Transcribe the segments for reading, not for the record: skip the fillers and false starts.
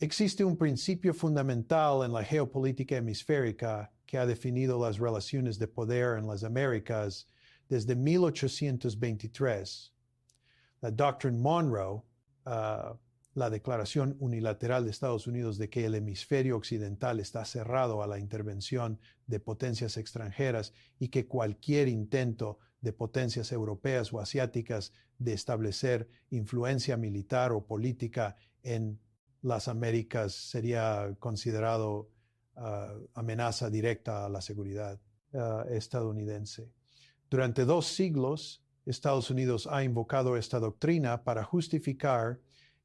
Existe un principio fundamental en la geopolítica hemisférica que ha definido las relaciones de poder en las Américas desde 1823. La Doctrine Monroe, la declaración unilateral de Estados Unidos de que el hemisferio occidental está cerrado a la intervención de potencias extranjeras y que cualquier intento de potencias europeas o asiáticas de establecer influencia militar o política en las Américas sería considerado amenaza directa a la seguridad estadounidense. Durante 2 siglos, Estados Unidos ha invocado esta doctrina para justificar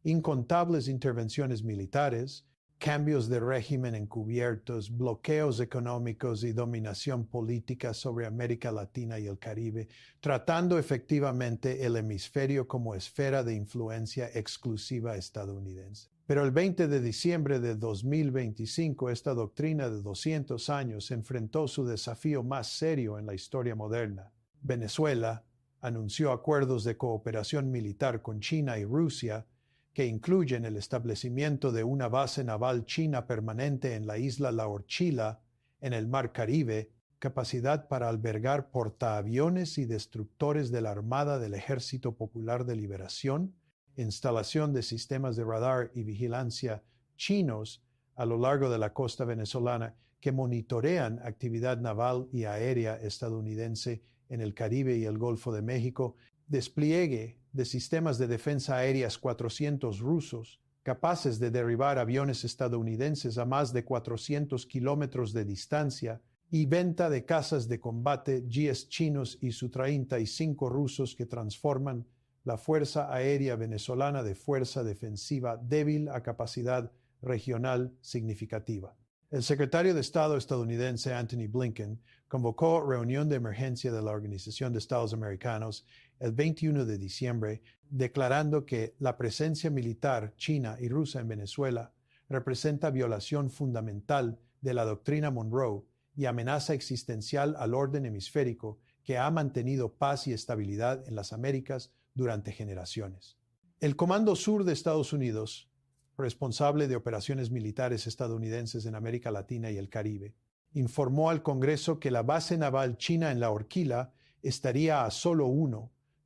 incontables intervenciones militares, cambios de régimen encubiertos, bloqueos económicos y dominación política sobre América Latina y el Caribe, tratando efectivamente el hemisferio como esfera de influencia exclusiva estadounidense. Pero el 20 de diciembre de 2025, esta doctrina de 200 años enfrentó su desafío más serio en la historia moderna. Venezuela anunció acuerdos de cooperación militar con China y Rusia que incluyen el establecimiento de una base naval china permanente en la isla La Orchila, en el Mar Caribe, capacidad para albergar portaaviones y destructores de la Armada del Ejército Popular de Liberación, instalación de sistemas de radar y vigilancia chinos a lo largo de la costa venezolana que monitorean actividad naval y aérea estadounidense en el Caribe y el Golfo de México, despliegue de sistemas de defensa aéreas 400 rusos, capaces de derribar aviones estadounidenses a más de 400 kilómetros de distancia, y venta de cazas de combate GS chinos y Su-35 rusos que transforman la Fuerza Aérea Venezolana de fuerza defensiva débil a capacidad regional significativa. El secretario de Estado estadounidense Antony Blinken convocó reunión de emergencia de la Organización de Estados Americanos el 21 de diciembre, declarando que la presencia militar china y rusa en Venezuela representa violación fundamental de la doctrina Monroe y amenaza existencial al orden hemisférico que ha mantenido paz y estabilidad en las Américas durante generaciones. El Comando Sur de Estados Unidos, responsable de operaciones militares estadounidenses en América Latina y el Caribe, informó al Congreso que la base naval china en La Orquila estaría a solo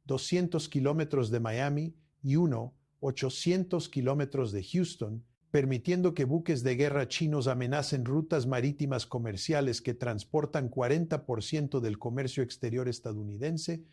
200 kilómetros de Miami y 800 kilómetros de Houston, permitiendo que buques de guerra chinos amenacen rutas marítimas comerciales que transportan 40% del comercio exterior estadounidense,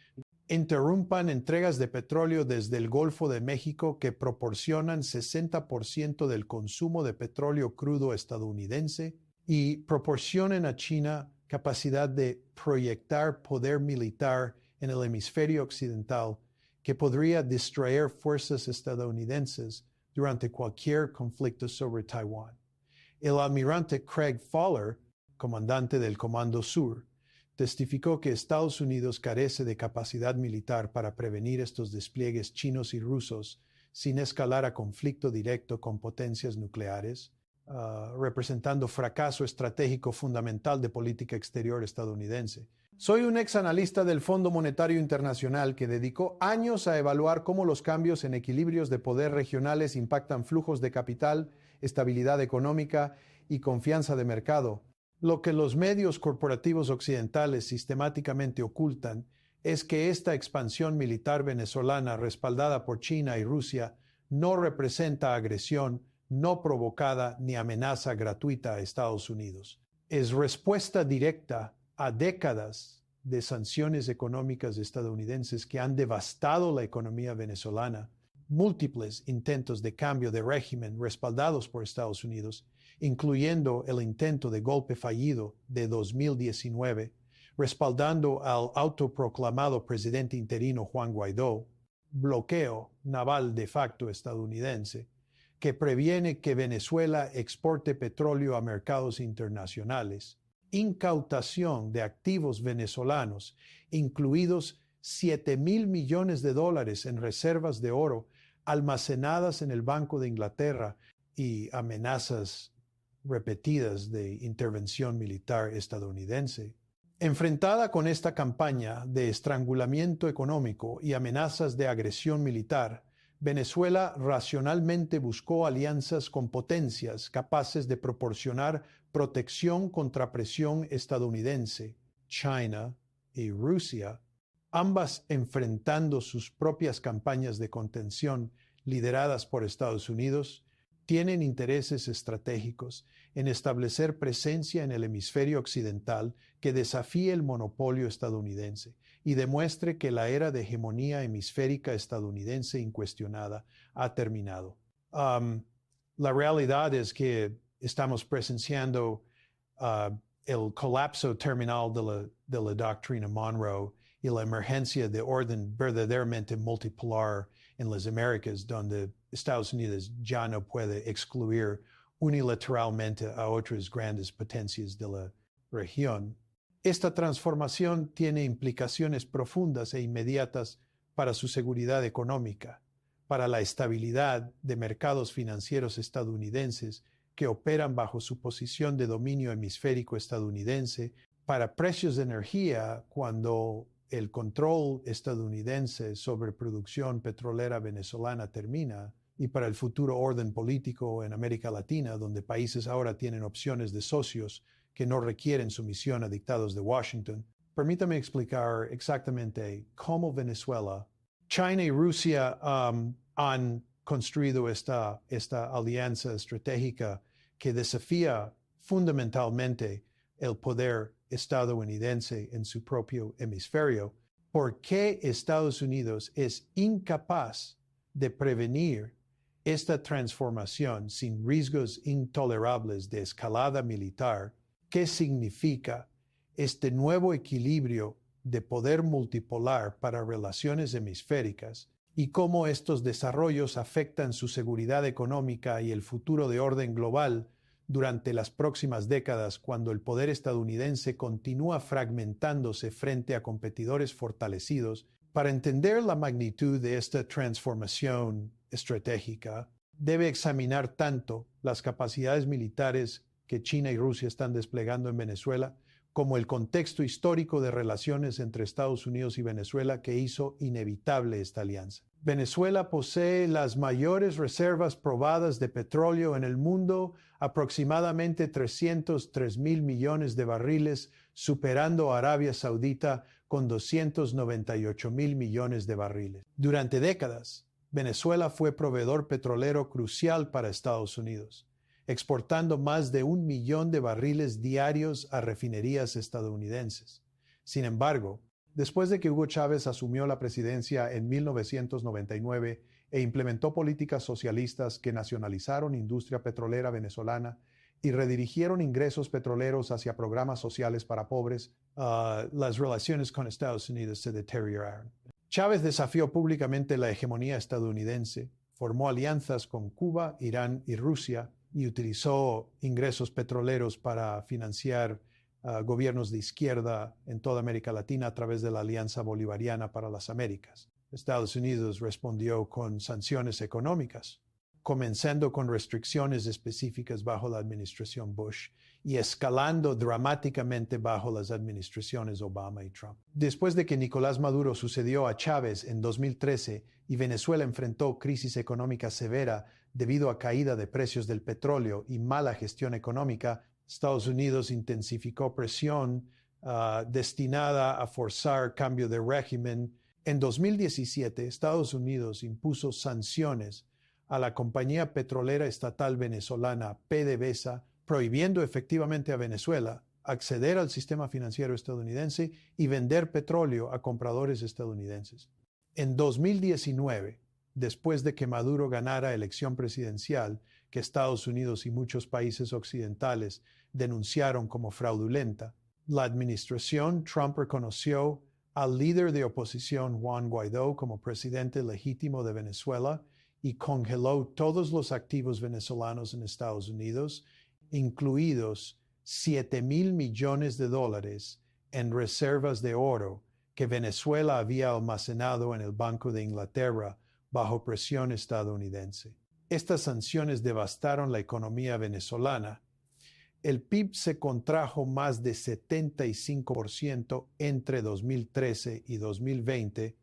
interrumpan entregas de petróleo desde el Golfo de México que proporcionan 60% del consumo de petróleo crudo estadounidense y proporcionen a China capacidad de proyectar poder militar en el hemisferio occidental que podría distraer fuerzas estadounidenses durante cualquier conflicto sobre Taiwán. El almirante Craig Fowler, comandante del Comando Sur, testificó que Estados Unidos carece de capacidad militar para prevenir estos despliegues chinos y rusos sin escalar a conflicto directo con potencias nucleares, representando fracaso estratégico fundamental de política exterior estadounidense. Soy un ex analista del Fondo Monetario Internacional que dedicó años a evaluar cómo los cambios en equilibrios de poder regionales impactan flujos de capital, estabilidad económica y confianza de mercado. Lo que los medios corporativos occidentales sistemáticamente ocultan es que esta expansión militar venezolana respaldada por China y Rusia no representa agresión no provocada ni amenaza gratuita a Estados Unidos. Es respuesta directa a décadas de sanciones económicas estadounidenses que han devastado la economía venezolana, múltiples intentos de cambio de régimen respaldados por Estados Unidos, incluyendo el intento de golpe fallido de 2019, respaldando al autoproclamado presidente interino Juan Guaidó, bloqueo naval de facto estadounidense, que previene que Venezuela exporte petróleo a mercados internacionales, incautación de activos venezolanos, incluidos $7,000 millones en reservas de oro almacenadas en el Banco de Inglaterra y amenazas repetidas de intervención militar estadounidense. Enfrentada con esta campaña de estrangulamiento económico y amenazas de agresión militar, Venezuela racionalmente buscó alianzas con potencias capaces de proporcionar protección contra presión estadounidense, China y Rusia, ambas enfrentando sus propias campañas de contención lideradas por Estados Unidos, tienen intereses estratégicos en establecer presencia en el hemisferio occidental que desafíe el monopolio estadounidense y demuestre que la era de hegemonía hemisférica estadounidense incuestionada ha terminado. La realidad es que estamos presenciando el colapso terminal de la doctrina Monroe y la emergencia de orden verdaderamente multipolar en las Américas, donde Estados Unidos ya no puede excluir unilateralmente a otras grandes potencias de la región. Esta transformación tiene implicaciones profundas e inmediatas para su seguridad económica, para la estabilidad de mercados financieros estadounidenses que operan bajo su posición de dominio hemisférico estadounidense, para precios de energía cuando el control estadounidense sobre producción petrolera venezolana termina, y para el futuro orden político en América Latina, donde países ahora tienen opciones de socios que no requieren sumisión a dictados de Washington. Permítame explicar exactamente cómo Venezuela, China y Rusia han construido esta alianza estratégica que desafía fundamentalmente el poder estadounidense en su propio hemisferio. ¿Por qué Estados Unidos es incapaz de prevenir esta transformación sin riesgos intolerables de escalada militar? ¿Qué significa este nuevo equilibrio de poder multipolar para relaciones hemisféricas y cómo estos desarrollos afectan su seguridad económica y el futuro de orden global durante las próximas décadas, cuando el poder estadounidense continúa fragmentándose frente a competidores fortalecidos? Para entender la magnitud de esta transformación estratégica, debe examinar tanto las capacidades militares que China y Rusia están desplegando en Venezuela, como el contexto histórico de relaciones entre Estados Unidos y Venezuela que hizo inevitable esta alianza. Venezuela posee las mayores reservas probadas de petróleo en el mundo, aproximadamente 303.000 millones de barriles, superando a Arabia Saudita con 298.000 millones de barriles. Durante décadas, Venezuela fue proveedor petrolero crucial para Estados Unidos, exportando más de 1 millón de barriles diarios a refinerías estadounidenses. Sin embargo, después de que Hugo Chávez asumió la presidencia en 1999 e implementó políticas socialistas que nacionalizaron industria petrolera venezolana y redirigieron ingresos petroleros hacia programas sociales para pobres, las relaciones con Estados Unidos se deterioraron. Chávez desafió públicamente la hegemonía estadounidense, formó alianzas con Cuba, Irán y Rusia y utilizó ingresos petroleros para financiar gobiernos de izquierda en toda América Latina a través de la Alianza Bolivariana para las Américas. Estados Unidos respondió con sanciones económicas, comenzando con restricciones específicas bajo la administración Bush y escalando dramáticamente bajo las administraciones Obama y Trump. Después de que Nicolás Maduro sucedió a Chávez en 2013 y Venezuela enfrentó crisis económica severa debido a caída de precios del petróleo y mala gestión económica, Estados Unidos intensificó presión destinada a forzar cambio de régimen. En 2017, Estados Unidos impuso sanciones a la compañía petrolera estatal venezolana PDVSA, prohibiendo efectivamente a Venezuela acceder al sistema financiero estadounidense y vender petróleo a compradores estadounidenses. En 2019, después de que Maduro ganara elección presidencial, que Estados Unidos y muchos países occidentales denunciaron como fraudulenta, la administración Trump reconoció al líder de oposición Juan Guaidó como presidente legítimo de Venezuela y congeló todos los activos venezolanos en Estados Unidos, incluidos $7.000 millones en reservas de oro que Venezuela había almacenado en el Banco de Inglaterra bajo presión estadounidense. Estas sanciones devastaron la economía venezolana. El PIB se contrajo más de 75% entre 2013 y 2020,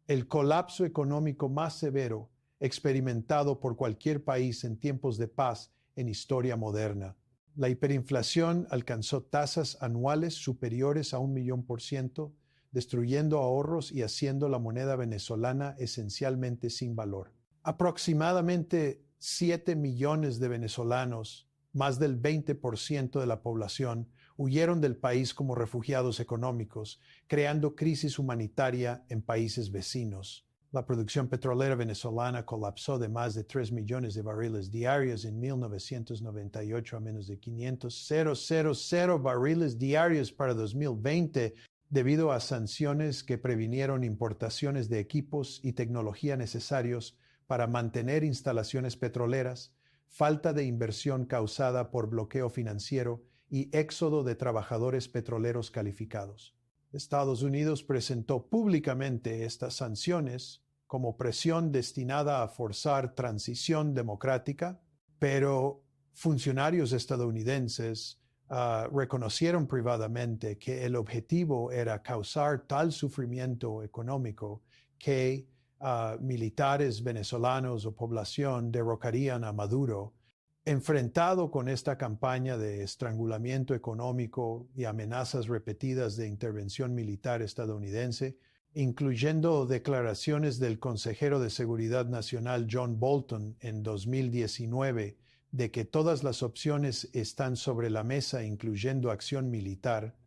el colapso económico más severo experimentado por cualquier país en tiempos de paz en historia moderna. La hiperinflación alcanzó tasas anuales superiores a 1.000.000%, destruyendo ahorros y haciendo la moneda venezolana esencialmente sin valor. Aproximadamente 7 millones de venezolanos, más del 20% de la población, huyeron del país como refugiados económicos, creando crisis humanitaria en países vecinos. La producción petrolera venezolana colapsó de más de 3 millones de barriles diarios en 1998 a menos de 500,000 barriles diarios para 2020 debido a sanciones que previnieron importaciones de equipos y tecnología necesarios para mantener instalaciones petroleras, falta de inversión causada por bloqueo financiero y éxodo de trabajadores petroleros calificados. Estados Unidos presentó públicamente estas sanciones como presión destinada a forzar transición democrática, pero funcionarios estadounidenses reconocieron privadamente que el objetivo era causar tal sufrimiento económico que militares venezolanos o población derrocarían a Maduro. Enfrentado con esta campaña de estrangulamiento económico y amenazas repetidas de intervención militar estadounidense, incluyendo declaraciones del consejero de Seguridad Nacional John Bolton en 2019 de que todas las opciones están sobre la mesa, incluyendo acción militar,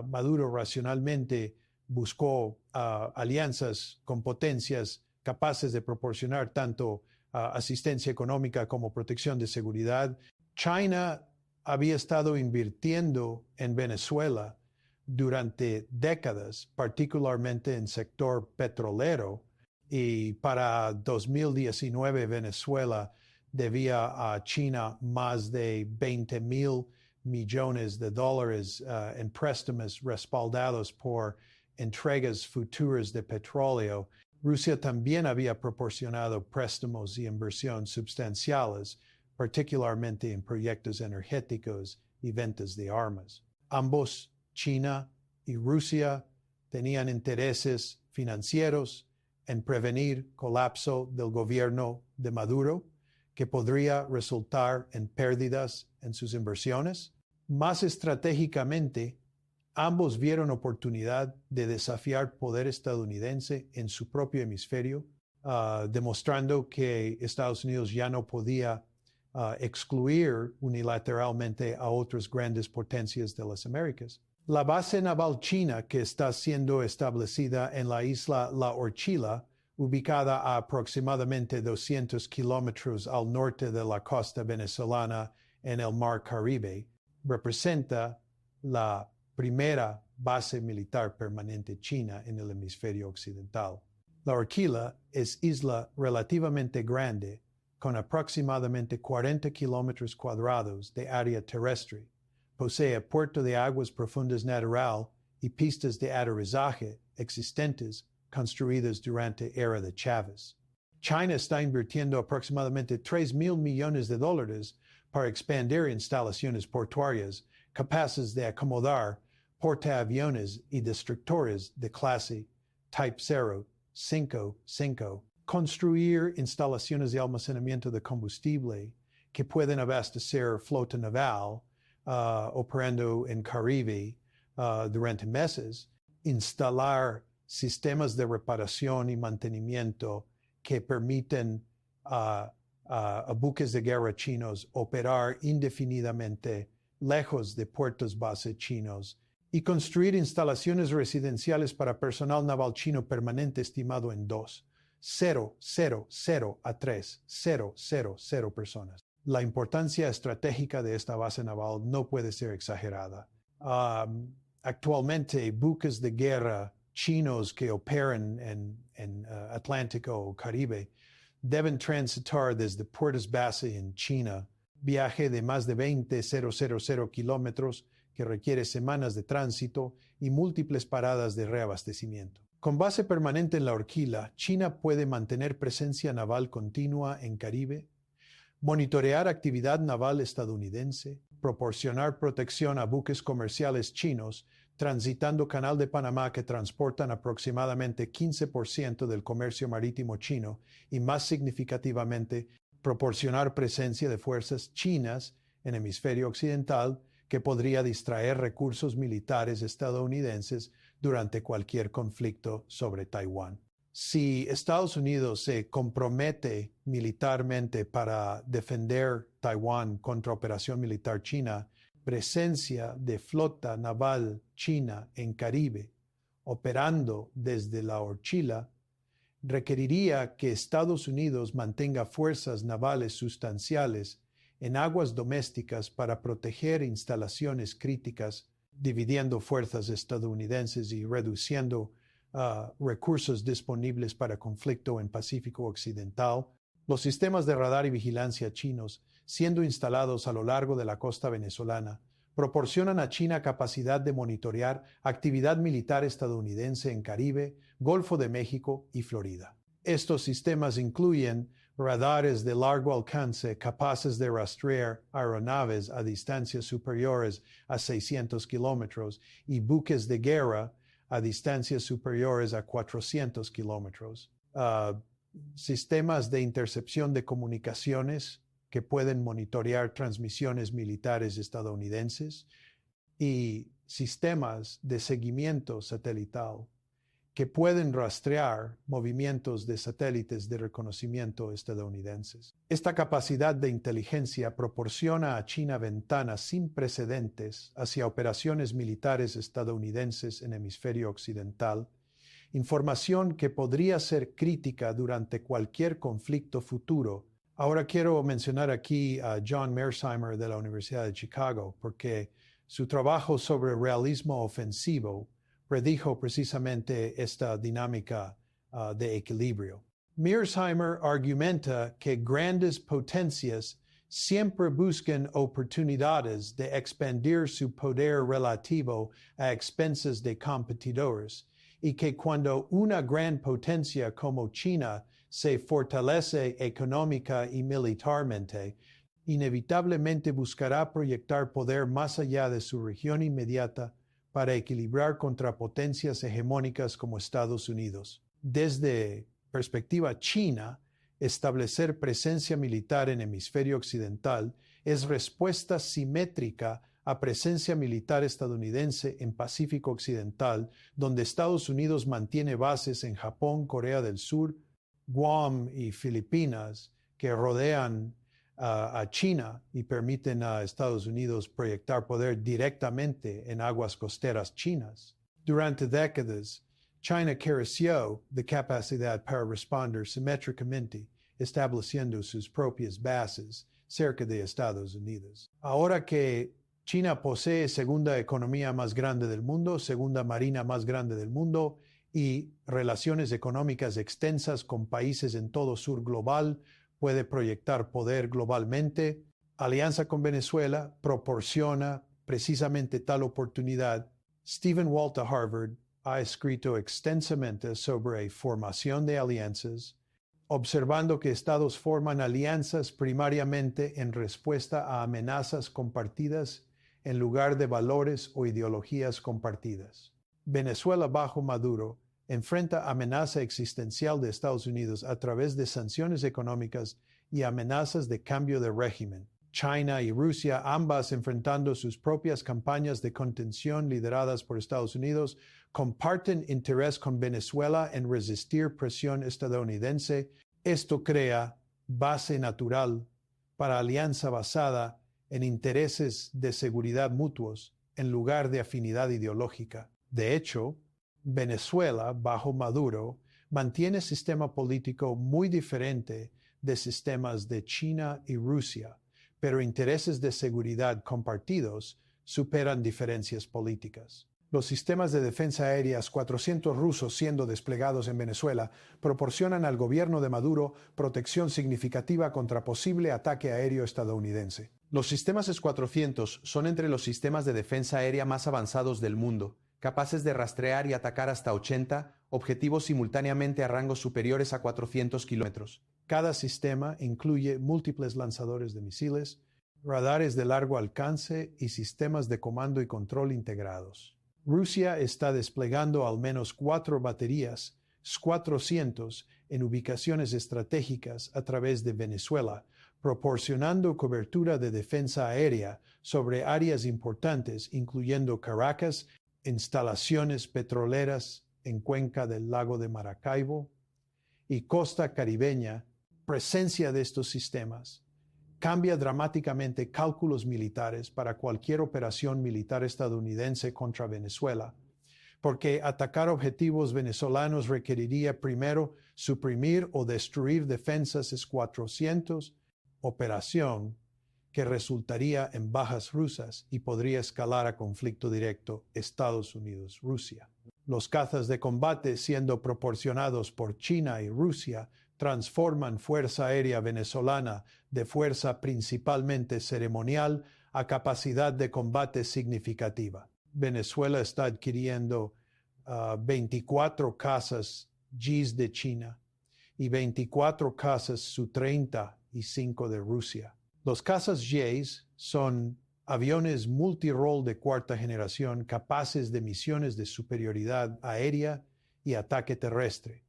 Maduro racionalmente buscó alianzas con potencias capaces de proporcionar tanto asistencia económica como protección de seguridad. China había estado invirtiendo en Venezuela durante décadas, particularmente en sector petrolero, y para 2019 Venezuela debía a China más de 20,000 millones de dólares en préstamos respaldados por entregas futuras de petróleo. Rusia también había proporcionado préstamos y inversión sustanciales, particularmente en proyectos energéticos y ventas de armas. Ambos, China y Rusia, tenían intereses financieros en prevenir colapso del gobierno de Maduro, que podría resultar en pérdidas en sus inversiones. Más estratégicamente, ambos vieron oportunidad de desafiar poder estadounidense en su propio hemisferio, demostrando que Estados Unidos ya no podía excluir unilateralmente a otras grandes potencias de las Américas. La base naval china que está siendo establecida en la isla La Orchila, ubicada a aproximadamente 200 kilómetros al norte de la costa venezolana en el Mar Caribe, representa la primera base militar permanente china en el hemisferio occidental. La Orchila es isla relativamente grande, con aproximadamente 40 kilómetros cuadrados de área terrestre. Posee puerto de aguas profundas natural y pistas de aterrizaje existentes construidas durante la era de Chávez. China está invirtiendo aproximadamente 3,000 millones de dólares para expandir instalaciones portuarias capaces de acomodar portaaviones y destructores de clase Type 055, construir instalaciones de almacenamiento de combustible que pueden abastecer flota naval operando en Caribe durante meses, instalar sistemas de reparación y mantenimiento que permiten a buques de guerra chinos operar indefinidamente lejos de puertos base chinos y construir instalaciones residenciales para personal naval chino permanente estimado en 0,000 a 3,000 personas. La importancia estratégica de esta base naval no puede ser exagerada. Actualmente, buques de guerra chinos que operan en Atlántico o Caribe deben transitar desde puertos base en China, viaje de más de 20,000 kilómetros que requiere semanas de tránsito y múltiples paradas de reabastecimiento. Con base permanente en La Orquila, China puede mantener presencia naval continua en Caribe, monitorear actividad naval estadounidense, proporcionar protección a buques comerciales chinos transitando Canal de Panamá, que transportan aproximadamente 15% del comercio marítimo chino y, más significativamente, proporcionar presencia de fuerzas chinas en hemisferio occidental que podría distraer recursos militares estadounidenses durante cualquier conflicto sobre Taiwán. Si Estados Unidos se compromete militarmente para defender Taiwán contra operación militar china, presencia de flota naval china en Caribe, operando desde la horchila, requeriría que Estados Unidos mantenga fuerzas navales sustanciales en aguas domésticas para proteger instalaciones críticas, dividiendo fuerzas estadounidenses y reduciendo recursos disponibles para conflicto en Pacífico Occidental. Los sistemas de radar y vigilancia chinos, siendo instalados a lo largo de la costa venezolana, proporcionan a China capacidad de monitorear actividad militar estadounidense en Caribe, Golfo de México y Florida. Estos sistemas incluyen radares de largo alcance capaces de rastrear aeronaves a distancias superiores a 600 kilómetros y buques de guerra a distancias superiores a 400 kilómetros. Sistemas de intercepción de comunicaciones que pueden monitorear transmisiones militares estadounidenses y sistemas de seguimiento satelital que pueden rastrear movimientos de satélites de reconocimiento estadounidenses. Esta capacidad de inteligencia proporciona a China ventanas sin precedentes hacia operaciones militares estadounidenses en hemisferio occidental, información que podría ser crítica durante cualquier conflicto futuro. Ahora quiero mencionar aquí a John Mearsheimer de la Universidad de Chicago, porque su trabajo sobre realismo ofensivo predijo precisamente esta dinámica de equilibrio. Mearsheimer argumenta que grandes potencias siempre buscan oportunidades de expandir su poder relativo a expensas de competidores y que cuando una gran potencia como China se fortalece económica y militarmente, inevitablemente buscará proyectar poder más allá de su región inmediata para equilibrar contra potencias hegemónicas como Estados Unidos. Desde perspectiva china, establecer presencia militar en hemisferio occidental es respuesta simétrica a presencia militar estadounidense en Pacífico Occidental, donde Estados Unidos mantiene bases en Japón, Corea del Sur, Guam y Filipinas, que rodean a China y permiten a Estados Unidos proyectar poder directamente en aguas costeras chinas. Durante décadas, China careció de capacidad para responder simétricamente, estableciendo sus propias bases cerca de Estados Unidos. Ahora que China posee segunda economía más grande del mundo, segunda marina más grande del mundo y relaciones económicas extensas con países en todo sur global, puede proyectar poder globalmente. Alianza con Venezuela proporciona precisamente tal oportunidad. Stephen Walt de Harvard ha escrito extensamente sobre formación de alianzas, observando que estados forman alianzas primariamente en respuesta a amenazas compartidas en lugar de valores o ideologías compartidas. Venezuela bajo Maduro enfrenta amenaza existencial de Estados Unidos a través de sanciones económicas y amenazas de cambio de régimen. China y Rusia, ambas enfrentando sus propias campañas de contención lideradas por Estados Unidos, comparten interés con Venezuela en resistir presión estadounidense. Esto crea base natural para alianza basada en intereses de seguridad mutuos en lugar de afinidad ideológica. De hecho, Venezuela, bajo Maduro, mantiene sistema político muy diferente de sistemas de China y Rusia, pero intereses de seguridad compartidos superan diferencias políticas. Los sistemas de defensa aérea 400 rusos siendo desplegados en Venezuela proporcionan al gobierno de Maduro protección significativa contra posible ataque aéreo estadounidense. Los sistemas S-400 son entre los sistemas de defensa aérea más avanzados del mundo, capaces de rastrear y atacar hasta 80 objetivos simultáneamente a rangos superiores a 400 kilómetros. Cada sistema incluye múltiples lanzadores de misiles, radares de largo alcance y sistemas de comando y control integrados. Rusia está desplegando al menos 4 baterías, S-400, en ubicaciones estratégicas a través de Venezuela, proporcionando cobertura de defensa aérea sobre áreas importantes, incluyendo Caracas, instalaciones petroleras en cuenca del lago de Maracaibo y costa caribeña. Presencia de estos sistemas cambia dramáticamente cálculos militares para cualquier operación militar estadounidense contra Venezuela, porque atacar objetivos venezolanos requeriría primero suprimir o destruir defensas S-400, operación que resultaría en bajas rusas y podría escalar a conflicto directo Estados Unidos-Rusia. Los cazas de combate, siendo proporcionados por China y Rusia, transforman Fuerza Aérea Venezolana de fuerza principalmente ceremonial a capacidad de combate significativa. Venezuela está adquiriendo 24 cazas JIS de China y 24 cazas Su-35 de Rusia. Los cazas JIS son aviones multirol de cuarta generación capaces de misiones de superioridad aérea y ataque terrestre,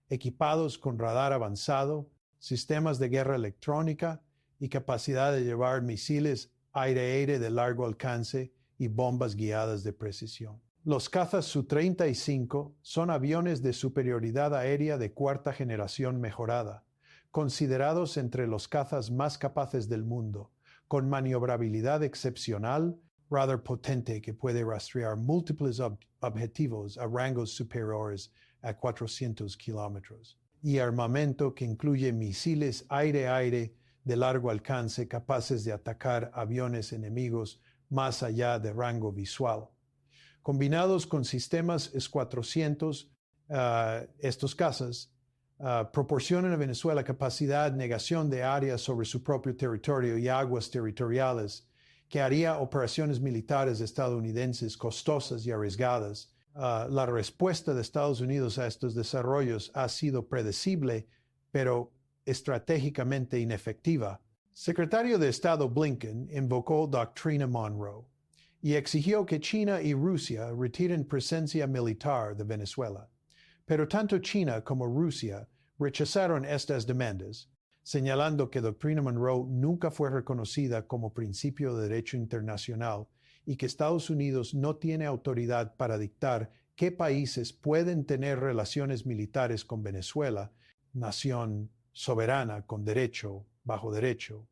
equipados con radar avanzado, sistemas de guerra electrónica y capacidad de llevar misiles aire-aire de largo alcance y bombas guiadas de precisión. Los cazas Su-35 son aviones de superioridad aérea de cuarta generación mejorada, considerados entre los cazas más capaces del mundo, con maniobrabilidad excepcional, radar potente que puede rastrear múltiples objetivos a rangos superiores a 400 kilómetros, y armamento que incluye misiles aire-aire de largo alcance capaces de atacar aviones enemigos más allá de rango visual. Combinados con sistemas S-400, estos cazas proporcionan a Venezuela capacidad, negación de áreas sobre su propio territorio y aguas territoriales, que haría operaciones militares estadounidenses costosas y arriesgadas. La respuesta de Estados Unidos a estos desarrollos ha sido predecible, pero estratégicamente inefectiva. Secretario de Estado Blinken invocó Doctrina Monroe y exigió que China y Rusia retiren presencia militar de Venezuela. Pero tanto China como Rusia rechazaron estas demandas, señalando que Doctrina Monroe nunca fue reconocida como principio de derecho internacional y que Estados Unidos no tiene autoridad para dictar qué países pueden tener relaciones militares con Venezuela, nación soberana con derecho, bajo derecho,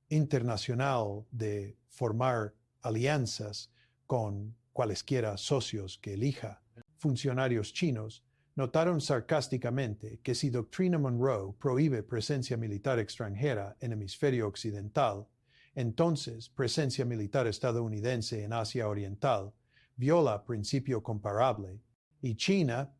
internacional de formar alianzas con cualesquiera socios que elija. Funcionarios chinos notaron sarcásticamente que si Doctrina Monroe prohíbe presencia militar extranjera en hemisferio occidental, entonces presencia militar estadounidense en Asia Oriental viola principio comparable, y China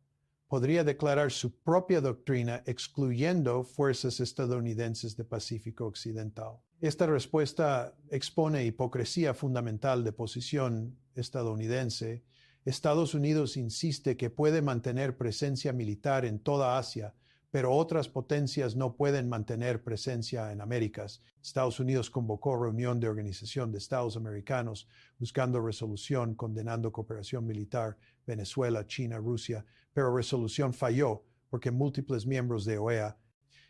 podría declarar su propia doctrina excluyendo fuerzas estadounidenses de Pacífico Occidental. Esta respuesta expone hipocresía fundamental de posición estadounidense. Estados Unidos insiste que puede mantener presencia militar en toda Asia, pero otras potencias no pueden mantener presencia en Américas. Estados Unidos convocó reunión de Organización de Estados Americanos buscando resolución condenando cooperación militar Venezuela, China, Rusia, pero resolución falló porque múltiples miembros de OEA,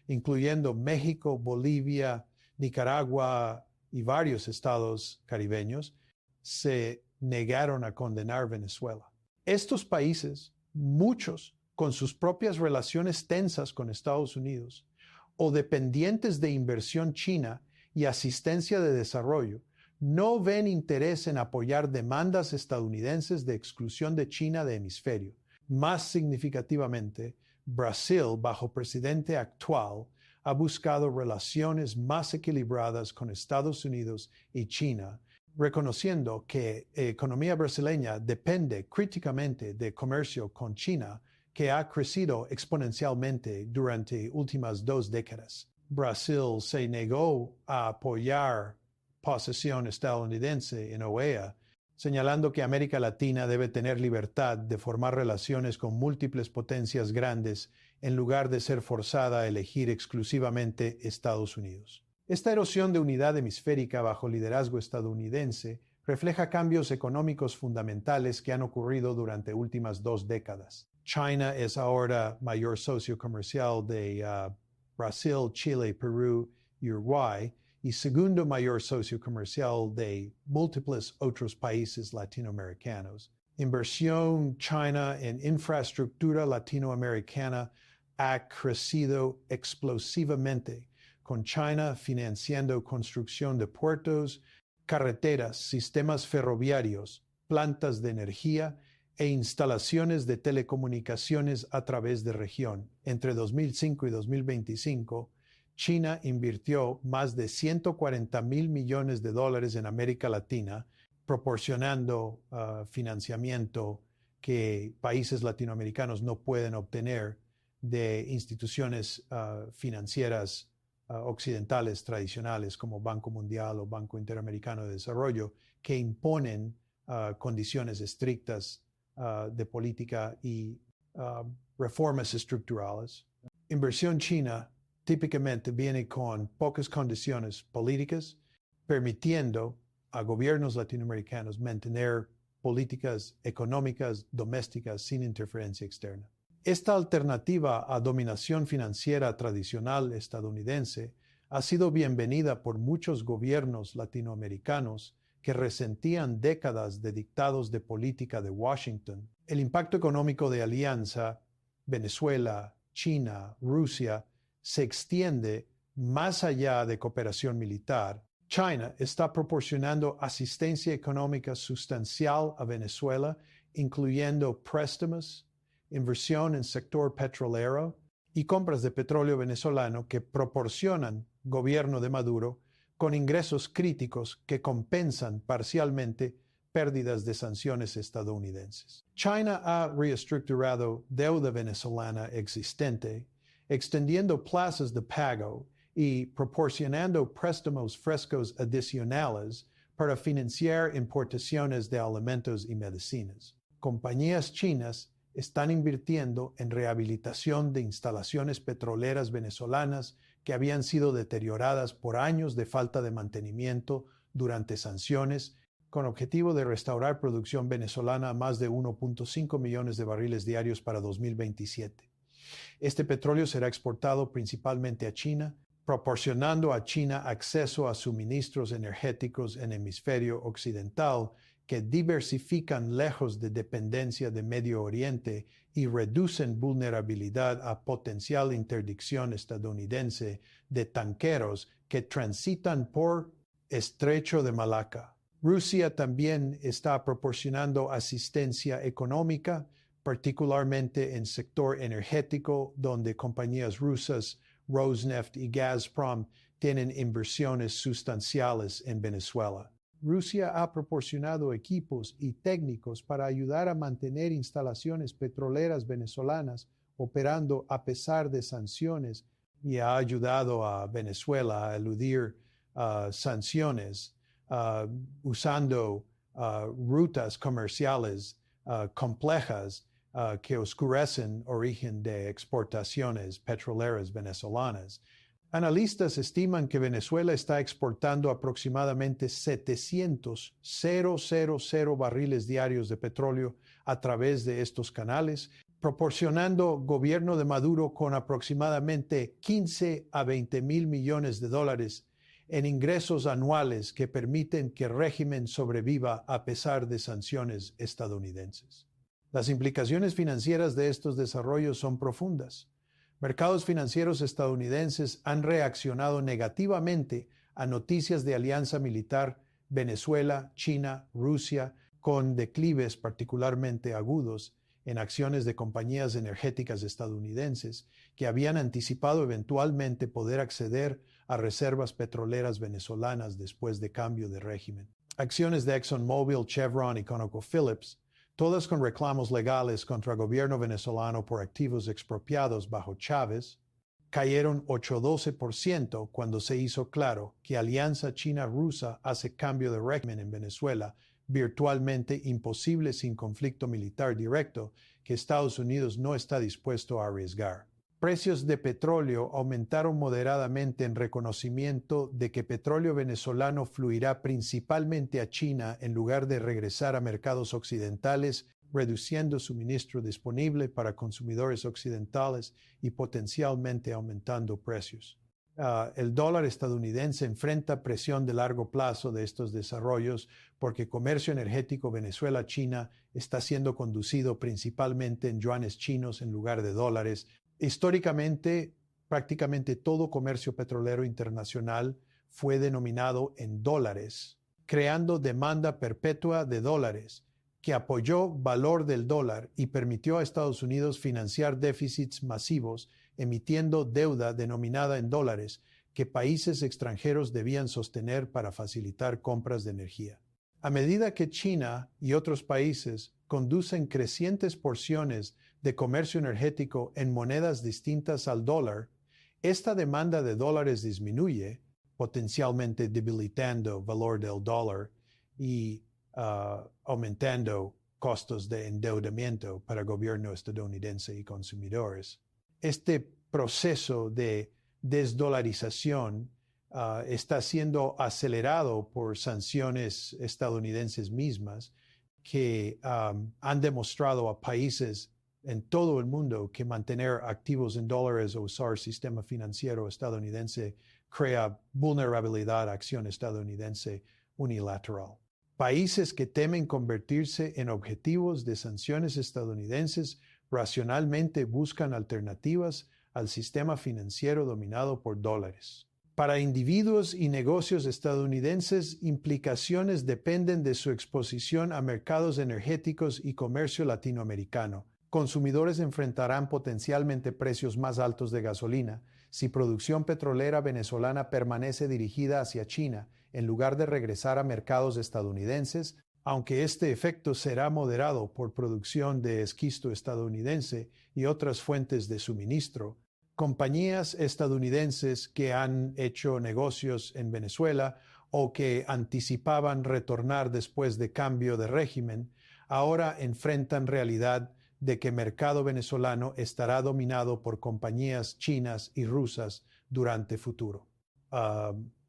incluyendo México, Bolivia, Nicaragua y varios estados caribeños, se negaron a condenar Venezuela. Estos países, muchos con sus propias relaciones tensas con Estados Unidos o dependientes de inversión china y asistencia de desarrollo, no ven interés en apoyar demandas estadounidenses de exclusión de China de hemisferio. Más significativamente, Brasil, bajo presidente actual, ha buscado relaciones más equilibradas con Estados Unidos y China, reconociendo que la economía brasileña depende críticamente de comercio con China, que ha crecido exponencialmente durante últimas 2 décadas. Brasil se negó a apoyar posesión estadounidense en OEA, señalando que América Latina debe tener libertad de formar relaciones con múltiples potencias grandes en lugar de ser forzada a elegir exclusivamente Estados Unidos. Esta erosión de unidad hemisférica bajo liderazgo estadounidense refleja cambios económicos fundamentales que han ocurrido durante últimas 2 décadas. China es ahora mayor socio comercial de Brasil, Chile, Perú y Uruguay, y segundo mayor socio comercial de múltiples otros países latinoamericanos. Inversión china en infraestructura latinoamericana ha crecido explosivamente, con China financiando construcción de puertos, carreteras, sistemas ferroviarios, plantas de energía e instalaciones de telecomunicaciones a través de región. Entre 2005 y 2025, China invirtió más de $140,000 millones en América Latina, proporcionando financiamiento que países latinoamericanos no pueden obtener de instituciones financieras occidentales tradicionales como Banco Mundial o Banco Interamericano de Desarrollo, que imponen condiciones estrictas de política y reformas estructurales. Inversión china típicamente viene con pocas condiciones políticas, permitiendo a gobiernos latinoamericanos mantener políticas económicas domésticas sin interferencia externa. Esta alternativa a dominación financiera tradicional estadounidense ha sido bienvenida por muchos gobiernos latinoamericanos que resentían décadas de dictados de política de Washington. El impacto económico de alianza Venezuela, China, Rusia se extiende más allá de cooperación militar. China está proporcionando asistencia económica sustancial a Venezuela, incluyendo préstamos, inversión en sector petrolero y compras de petróleo venezolano que proporcionan gobierno de Maduro con ingresos críticos que compensan parcialmente pérdidas de sanciones estadounidenses. China ha reestructurado deuda venezolana existente, extendiendo plazos de pago y proporcionando préstamos frescos adicionales para financiar importaciones de alimentos y medicinas. Compañías chinas están invirtiendo en rehabilitación de instalaciones petroleras venezolanas que habían sido deterioradas por años de falta de mantenimiento durante sanciones, con objetivo de restaurar producción venezolana a más de 1.5 millones de barriles diarios para 2027. Este petróleo será exportado principalmente a China, proporcionando a China acceso a suministros energéticos en el hemisferio occidental que diversifican lejos de dependencia de Medio Oriente y reducen vulnerabilidad a potencial interdicción estadounidense de tanqueros que transitan por Estrecho de Malaca. Rusia también está proporcionando asistencia económica, particularmente en sector energético, donde compañías rusas Rosneft y Gazprom tienen inversiones sustanciales en Venezuela. Rusia ha proporcionado equipos y técnicos para ayudar a mantener instalaciones petroleras venezolanas operando a pesar de sanciones y ha ayudado a Venezuela a eludir sanciones usando rutas comerciales complejas que oscurecen origen de exportaciones petroleras venezolanas. Analistas estiman que Venezuela está exportando aproximadamente 700,000 barriles diarios de petróleo a través de estos canales, proporcionando gobierno de Maduro con aproximadamente 15 a 20 mil millones de dólares en ingresos anuales que permiten que el régimen sobreviva a pesar de sanciones estadounidenses. Las implicaciones financieras de estos desarrollos son profundas. Mercados financieros estadounidenses han reaccionado negativamente a noticias de alianza militar Venezuela, China, Rusia, con declives particularmente agudos en acciones de compañías energéticas estadounidenses que habían anticipado eventualmente poder acceder a reservas petroleras venezolanas después de cambio de régimen. Acciones de ExxonMobil, Chevron y ConocoPhillips, todas con reclamos legales contra el gobierno venezolano por activos expropiados bajo Chávez, cayeron 8,12% cuando se hizo claro que Alianza China-Rusa hace cambio de régimen en Venezuela virtualmente imposible sin conflicto militar directo que Estados Unidos no está dispuesto a arriesgar. precios de petróleo aumentaron moderadamente en reconocimiento de que petróleo venezolano fluirá principalmente a China en lugar de regresar a mercados occidentales, reduciendo suministro disponible para consumidores occidentales y potencialmente aumentando precios. El dólar estadounidense enfrenta presión de largo plazo de estos desarrollos porque comercio energético Venezuela-China está siendo conducido principalmente en yuanes chinos en lugar de dólares. Históricamente, prácticamente todo comercio petrolero internacional fue denominado en dólares, creando demanda perpetua de dólares, que apoyó valor del dólar y permitió a Estados Unidos financiar déficits masivos emitiendo deuda denominada en dólares que países extranjeros debían sostener para facilitar compras de energía. A medida que China y otros países conducen crecientes porciones de comercio energético en monedas distintas al dólar, esta demanda de dólares disminuye, potencialmente debilitando el valor del dólar y aumentando costos de endeudamiento para el gobierno estadounidense y consumidores. Este proceso de desdolarización está siendo acelerado por sanciones estadounidenses mismas que han demostrado a países en todo el mundo que mantener activos en dólares o usar el sistema financiero estadounidense crea vulnerabilidad a acción estadounidense unilateral. Países que temen convertirse en objetivos de sanciones estadounidenses racionalmente buscan alternativas al sistema financiero dominado por dólares. Para individuos y negocios estadounidenses, implicaciones dependen de su exposición a mercados energéticos y comercio latinoamericano. Consumidores enfrentarán potencialmente precios más altos de gasolina si producción petrolera venezolana permanece dirigida hacia China en lugar de regresar a mercados estadounidenses, aunque este efecto será moderado por producción de esquisto estadounidense y otras fuentes de suministro. Compañías estadounidenses que han hecho negocios en Venezuela o que anticipaban retornar después de cambio de régimen, ahora enfrentan realidad de que el mercado venezolano estará dominado por compañías chinas y rusas durante futuro.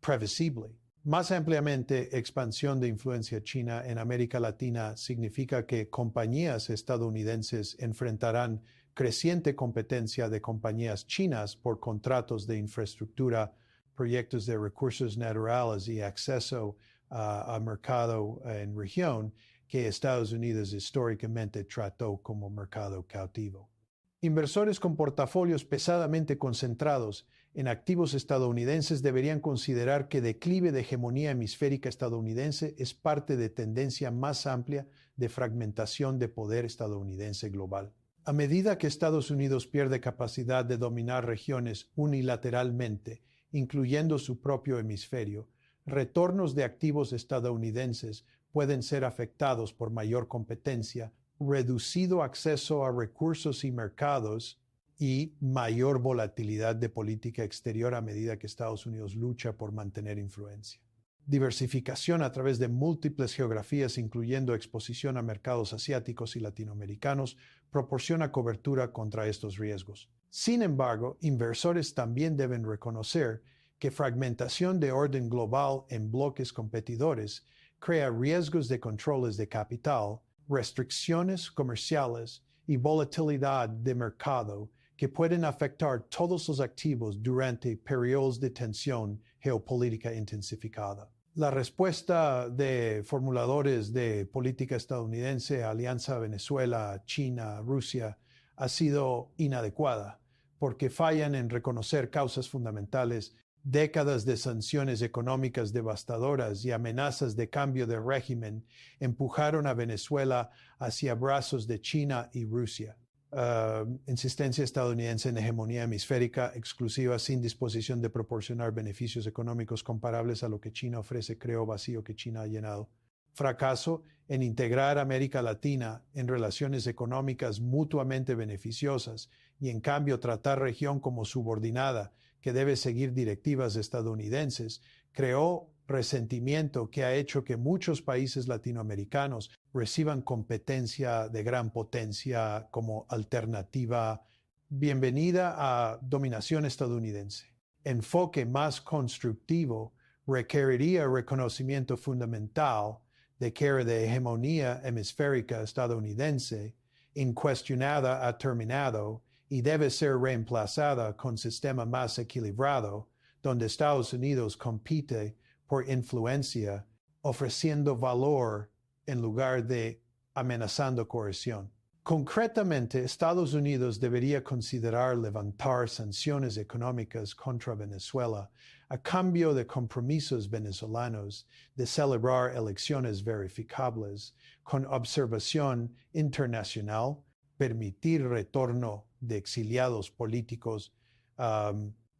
Previsible. Más ampliamente, expansión de influencia china en América Latina significa que compañías estadounidenses enfrentarán creciente competencia de compañías chinas por contratos de infraestructura, proyectos de recursos naturales y acceso a mercado en región que Estados Unidos históricamente trató como mercado cautivo. Inversores con portafolios pesadamente concentrados en activos estadounidenses deberían considerar que declive de hegemonía hemisférica estadounidense es parte de tendencia más amplia de fragmentación de poder estadounidense global. A medida que Estados Unidos pierde capacidad de dominar regiones unilateralmente, incluyendo su propio hemisferio, retornos de activos estadounidenses pueden ser afectados por mayor competencia, reducido acceso a recursos y mercados y mayor volatilidad de política exterior a medida que Estados Unidos lucha por mantener influencia. Diversificación a través de múltiples geografías, incluyendo exposición a mercados asiáticos y latinoamericanos, proporciona cobertura contra estos riesgos. Sin embargo, inversores también deben reconocer que fragmentación de orden global en bloques competidores crea riesgos de controles de capital, restricciones comerciales y volatilidad de mercado que pueden afectar todos los activos durante periodos de tensión geopolítica intensificada. La respuesta de formuladores de política estadounidense, Alianza Venezuela, China, Rusia, ha sido inadecuada porque fallan en reconocer causas fundamentales. Décadas de sanciones económicas devastadoras y amenazas de cambio de régimen empujaron a Venezuela hacia brazos de China y Rusia. Insistencia estadounidense en hegemonía hemisférica exclusiva sin disposición de proporcionar beneficios económicos comparables a lo que China ofrece creó vacío que China ha llenado. Fracaso en integrar a América Latina en relaciones económicas mutuamente beneficiosas y en cambio tratar región como subordinada que debe seguir directivas estadounidenses, creó resentimiento que ha hecho que muchos países latinoamericanos reciban competencia de gran potencia como alternativa bienvenida a dominación estadounidense. Enfoque más constructivo requeriría reconocimiento fundamental de que la hegemonía hemisférica estadounidense, incuestionada, ha terminado y debe ser reemplazada con un sistema más equilibrado, donde Estados Unidos compite por influencia, ofreciendo valor en lugar de amenazando coerción. Concretamente, Estados Unidos debería considerar levantar sanciones económicas contra Venezuela a cambio de compromisos venezolanos de celebrar elecciones verificables con observación internacional, permitir retorno de exiliados políticos,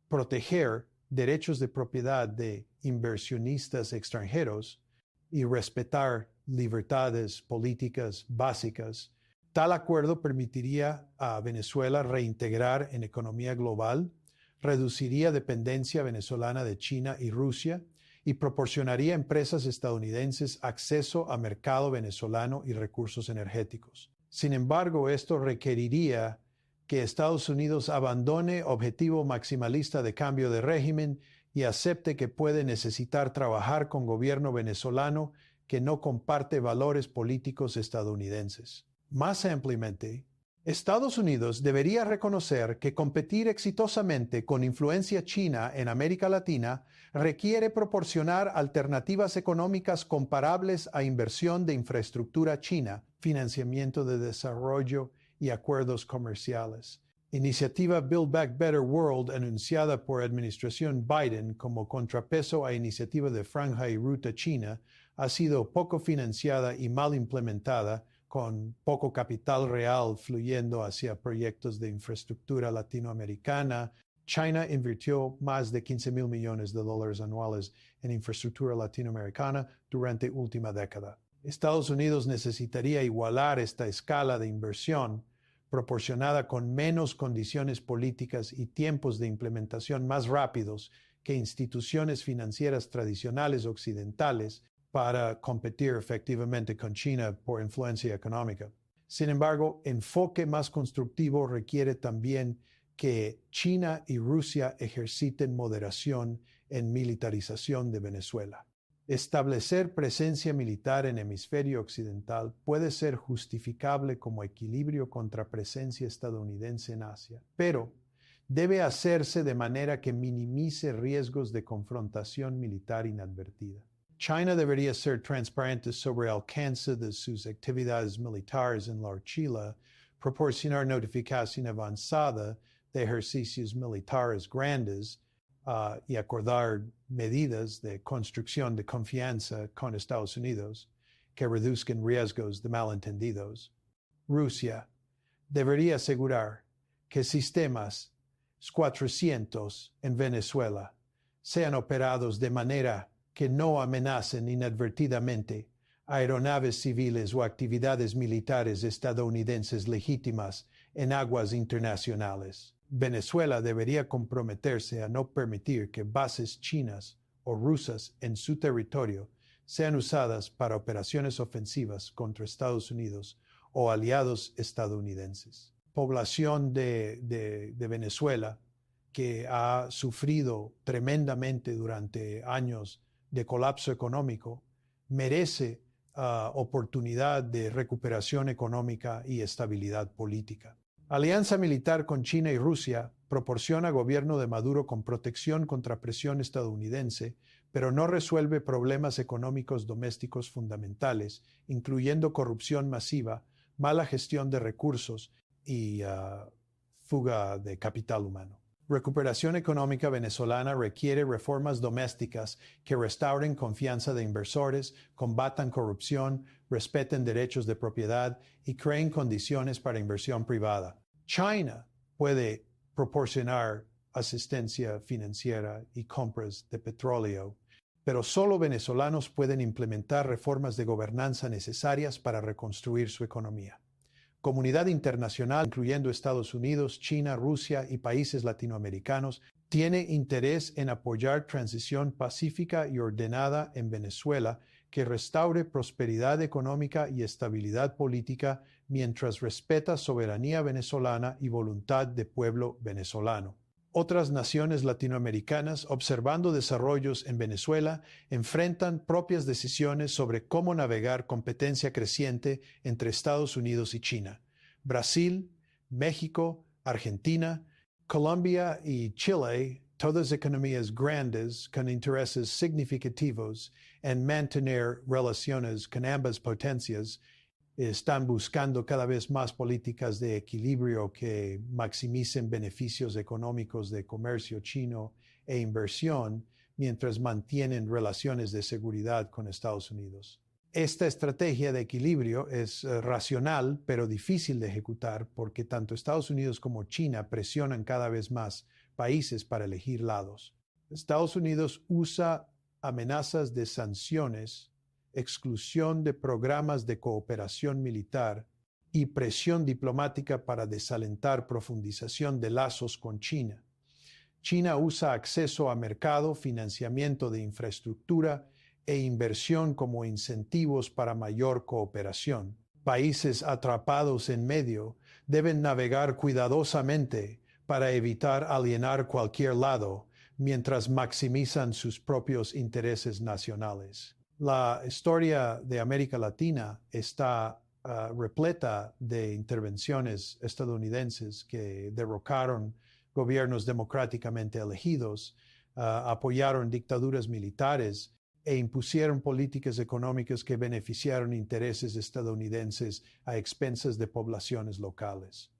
proteger derechos de propiedad de inversionistas extranjeros y respetar libertades políticas básicas. Tal acuerdo permitiría a Venezuela reintegrar en economía global, reduciría dependencia venezolana de China y Rusia y proporcionaría a empresas estadounidenses acceso a mercado venezolano y recursos energéticos. Sin embargo, esto requeriría que Estados Unidos abandone objetivo maximalista de cambio de régimen y acepte que puede necesitar trabajar con gobierno venezolano que no comparte valores políticos estadounidenses. Más ampliamente, Estados Unidos debería reconocer que competir exitosamente con influencia china en América Latina requiere proporcionar alternativas económicas comparables a inversión de infraestructura china, financiamiento de desarrollo y acuerdos comerciales. Iniciativa Build Back Better World, anunciada por administración Biden como contrapeso a iniciativa de Franja y Ruta China, ha sido poco financiada y mal implementada, con poco capital real fluyendo hacia proyectos de infraestructura latinoamericana. China invirtió más de $15,000 millones anuales en infraestructura latinoamericana durante la última década. Estados Unidos necesitaría igualar esta escala de inversión, proporcionada con menos condiciones políticas y tiempos de implementación más rápidos que instituciones financieras tradicionales occidentales, para competir efectivamente con China por influencia económica. Sin embargo, enfoque más constructivo requiere también que China y Rusia ejerciten moderación en militarización de Venezuela. Establecer presencia militar en el hemisferio occidental puede ser justificable como equilibrio contra presencia estadounidense en Asia, pero debe hacerse de manera que minimice riesgos de confrontación militar inadvertida. China debería ser transparente sobre el alcance de sus actividades militares en la Orchila, proporcionar notificación avanzada de ejercicios militares grandes y acordar medidas de construcción de confianza con Estados Unidos que reduzcan riesgos de malentendidos. Rusia debería asegurar que sistemas 400 en Venezuela sean operados de manera que no amenacen inadvertidamente aeronaves civiles o actividades militares estadounidenses legítimas en aguas internacionales. Venezuela debería comprometerse a no permitir que bases chinas o rusas en su territorio sean usadas para operaciones ofensivas contra Estados Unidos o aliados estadounidenses. Población de Venezuela, que ha sufrido tremendamente durante años de colapso económico, merece oportunidad de recuperación económica y estabilidad política. Alianza militar con China y Rusia proporciona al gobierno de Maduro con protección contra presión estadounidense, pero no resuelve problemas económicos domésticos fundamentales, incluyendo corrupción masiva, mala gestión de recursos y fuga de capital humano. Recuperación económica venezolana requiere reformas domésticas que restauren confianza de inversores, combatan corrupción, respeten derechos de propiedad y creen condiciones para inversión privada. China puede proporcionar asistencia financiera y compras de petróleo, pero solo venezolanos pueden implementar reformas de gobernanza necesarias para reconstruir su economía. Comunidad internacional, incluyendo Estados Unidos, China, Rusia y países latinoamericanos, tiene interés en apoyar transición pacífica y ordenada en Venezuela que restaure prosperidad económica y estabilidad política mientras respeta soberanía venezolana y voluntad de pueblo venezolano. Otras naciones latinoamericanas, observando desarrollos en Venezuela, enfrentan propias decisiones sobre cómo navegar competencia creciente entre Estados Unidos y China. Brasil, México, Argentina, Colombia y Chile, todas economías grandes con intereses significativos en mantener relaciones con ambas potencias, están buscando cada vez más políticas de equilibrio que maximicen beneficios económicos de comercio chino e inversión mientras mantienen relaciones de seguridad con Estados Unidos. Esta estrategia de equilibrio es racional, pero difícil de ejecutar porque tanto Estados Unidos como China presionan cada vez más países para elegir lados. Estados Unidos usa amenazas de sanciones, exclusión de programas de cooperación militar y presión diplomática para desalentar profundización de lazos con China. China usa acceso a mercado, financiamiento de infraestructura e inversión como incentivos para mayor cooperación. Países atrapados en medio deben navegar cuidadosamente para evitar alienar cualquier lado mientras maximizan sus propios intereses nacionales. La historia de América Latina está repleta de intervenciones estadounidenses que derrocaron gobiernos democráticamente elegidos, apoyaron dictaduras militares e impusieron políticas económicas que beneficiaron intereses estadounidenses a expensas de poblaciones locales.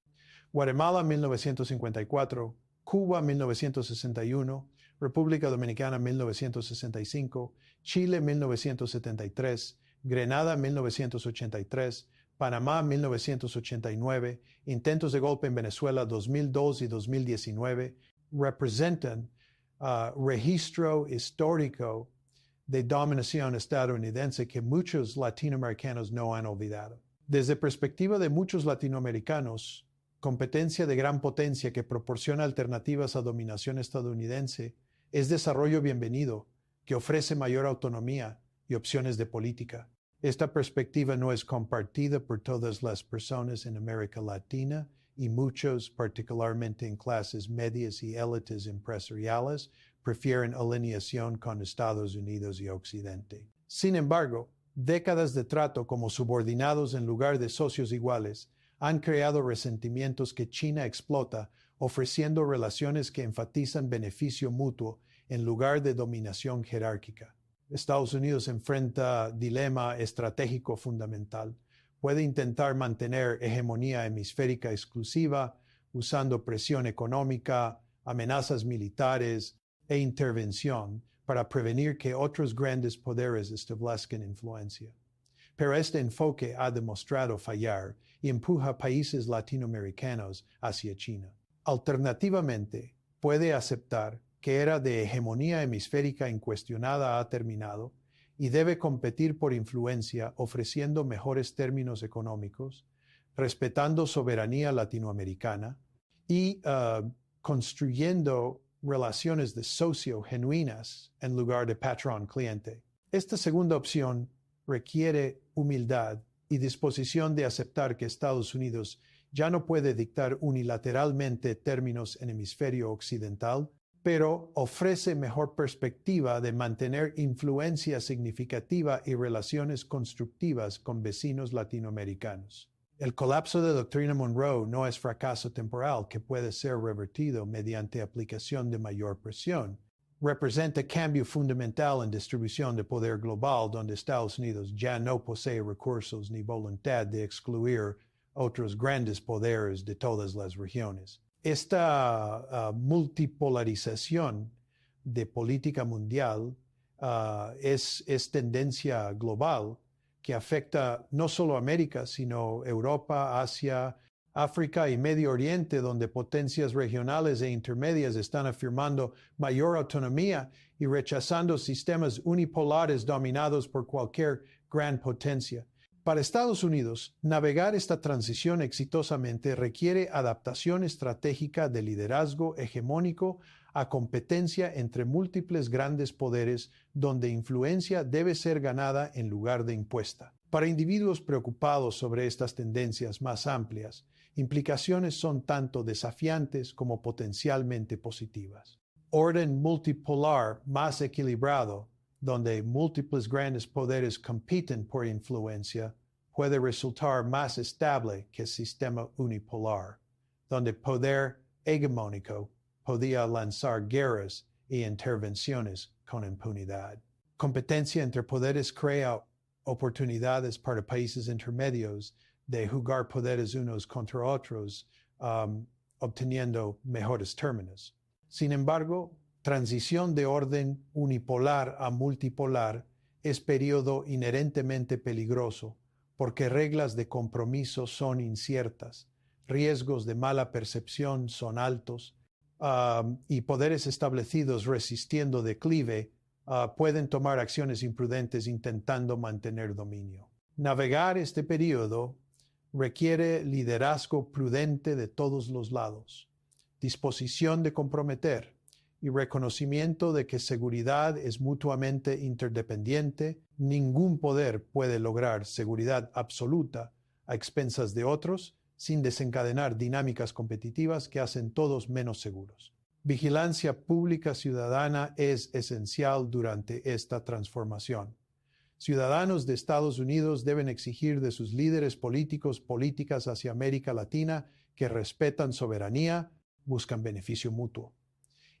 Guatemala 1954, Cuba 1961, República Dominicana 1965, Chile 1973, Grenada 1983, Panamá 1989, intentos de golpe en Venezuela 2002 y 2019 representan registro histórico de dominación estadounidense que muchos latinoamericanos no han olvidado. Desde perspectiva de muchos latinoamericanos, competencia de gran potencia que proporciona alternativas a dominación estadounidense es desarrollo bienvenido, que ofrece mayor autonomía y opciones de política. Esta perspectiva no es compartida por todas las personas en América Latina y muchos, particularmente en clases medias y élites empresariales, prefieren alineación con Estados Unidos y Occidente. Sin embargo, décadas de trato como subordinados en lugar de socios iguales han creado resentimientos que China explota, ofreciendo relaciones que enfatizan beneficio mutuo en lugar de dominación jerárquica. Estados Unidos enfrenta dilema estratégico fundamental. Puede intentar mantener hegemonía hemisférica exclusiva usando presión económica, amenazas militares e intervención para prevenir que otros grandes poderes establezcan influencia. Pero este enfoque ha demostrado fallar y empuja a países latinoamericanos hacia China. Alternativamente, puede aceptar que era de hegemonía hemisférica incuestionada ha terminado y debe competir por influencia ofreciendo mejores términos económicos, respetando soberanía latinoamericana y construyendo relaciones de socio genuinas en lugar de patrón-cliente. Esta segunda opción requiere humildad y disposición de aceptar que Estados Unidos ya no puede dictar unilateralmente términos en hemisferio occidental, pero ofrece mejor perspectiva de mantener influencia significativa y relaciones constructivas con vecinos latinoamericanos. El colapso de Doctrina Monroe no es fracaso temporal que puede ser revertido mediante aplicación de mayor presión. Representa cambio fundamental en distribución de poder global donde Estados Unidos ya no posee recursos ni voluntad de excluir otros grandes poderes de todas las regiones. Esta multipolarización de política mundial es tendencia global que afecta no solo a América, sino Europa, Asia, África y Medio Oriente, donde potencias regionales e intermedias están afirmando mayor autonomía y rechazando sistemas unipolares dominados por cualquier gran potencia. Para Estados Unidos, navegar esta transición exitosamente requiere adaptación estratégica de liderazgo hegemónico a competencia entre múltiples grandes poderes donde influencia debe ser ganada en lugar de impuesta. Para individuos preocupados sobre estas tendencias más amplias, implicaciones son tanto desafiantes como potencialmente positivas. Orden multipolar más equilibrado, donde múltiples grandes poderes compiten por influencia, puede resultar más estable que el sistema unipolar, donde poder hegemónico podía lanzar guerras y intervenciones con impunidad. Competencia entre poderes crea oportunidades para países intermedios de jugar poderes unos contra otros, obteniendo mejores términos. Sin embargo, transición de orden unipolar a multipolar es periodo inherentemente peligroso porque reglas de compromiso son inciertas, riesgos de mala percepción son altos y poderes establecidos resistiendo declive pueden tomar acciones imprudentes intentando mantener dominio. Navegar este periodo requiere liderazgo prudente de todos los lados, disposición de comprometer y reconocimiento de que seguridad es mutuamente interdependiente. Ningún poder puede lograr seguridad absoluta a expensas de otros sin desencadenar dinámicas competitivas que hacen todos menos seguros. Vigilancia pública ciudadana es esencial durante esta transformación. Ciudadanos de Estados Unidos deben exigir de sus líderes políticas hacia América Latina que respetan soberanía, buscan beneficio mutuo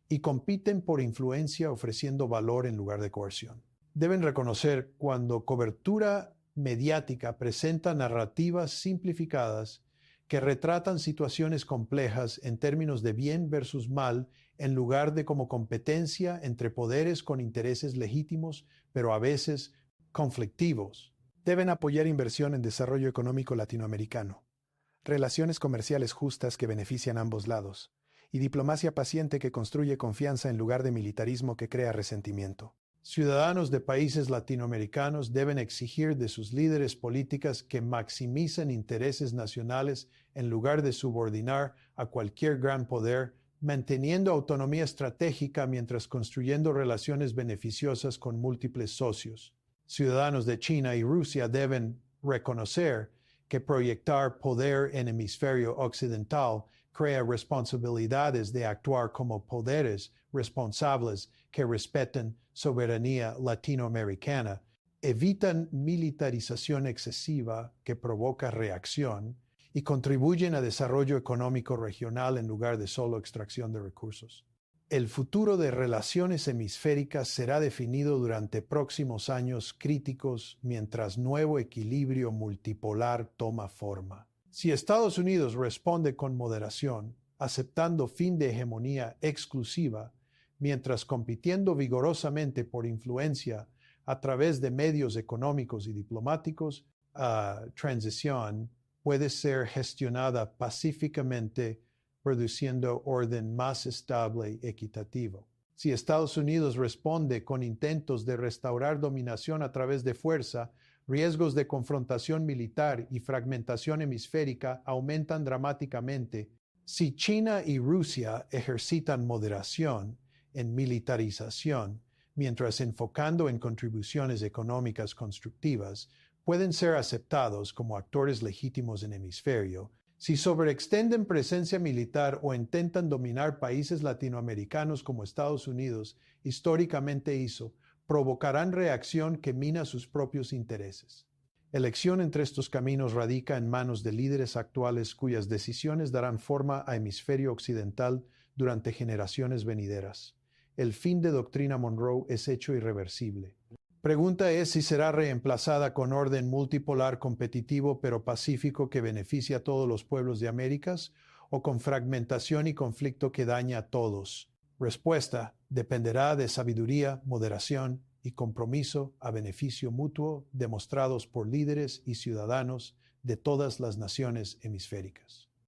y compiten por influencia ofreciendo valor en lugar de coerción. Deben reconocer cuando cobertura mediática presenta narrativas simplificadas que retratan situaciones complejas en términos de bien versus mal en lugar de como competencia entre poderes con intereses legítimos, pero a veces conflictivos. Deben apoyar inversión en desarrollo económico latinoamericano, relaciones comerciales justas que benefician a ambos lados, y diplomacia paciente que construye confianza en lugar de militarismo que crea resentimiento. Ciudadanos de países latinoamericanos deben exigir de sus líderes políticas que maximicen intereses nacionales en lugar de subordinar a cualquier gran poder, manteniendo autonomía estratégica mientras construyendo relaciones beneficiosas con múltiples socios. Ciudadanos de China y Rusia deben reconocer que proyectar poder en hemisferio occidental crea responsabilidades de actuar como poderes responsables que respeten soberanía latinoamericana, evitan militarización excesiva que provoca reacción y contribuyen a desarrollo económico regional en lugar de solo extracción de recursos. El futuro de relaciones hemisféricas será definido durante próximos años críticos mientras nuevo equilibrio multipolar toma forma. Si Estados Unidos responde con moderación, aceptando fin de hegemonía exclusiva, mientras compitiendo vigorosamente por influencia a través de medios económicos y diplomáticos, transición puede ser gestionada pacíficamente, produciendo orden más estable y equitativo. Si Estados Unidos responde con intentos de restaurar dominación a través de fuerza, riesgos de confrontación militar y fragmentación hemisférica aumentan dramáticamente. Si China y Rusia ejercitan moderación en militarización, mientras enfocando en contribuciones económicas constructivas, pueden ser aceptados como actores legítimos en hemisferio. Si sobreextienden presencia militar o intentan dominar países latinoamericanos como Estados Unidos históricamente hizo, provocarán reacción que mina sus propios intereses. Elección entre estos caminos radica en manos de líderes actuales cuyas decisiones darán forma a hemisferio occidental durante generaciones venideras. El fin de Doctrina Monroe es hecho irreversible. Pregunta es si será reemplazada con orden multipolar competitivo pero pacífico que beneficia a todos los pueblos de Américas o con fragmentación y conflicto que daña a todos. Respuesta dependerá de sabiduría, moderación y compromiso a beneficio mutuo demostrados por líderes y ciudadanos de todas las naciones hemisféricas.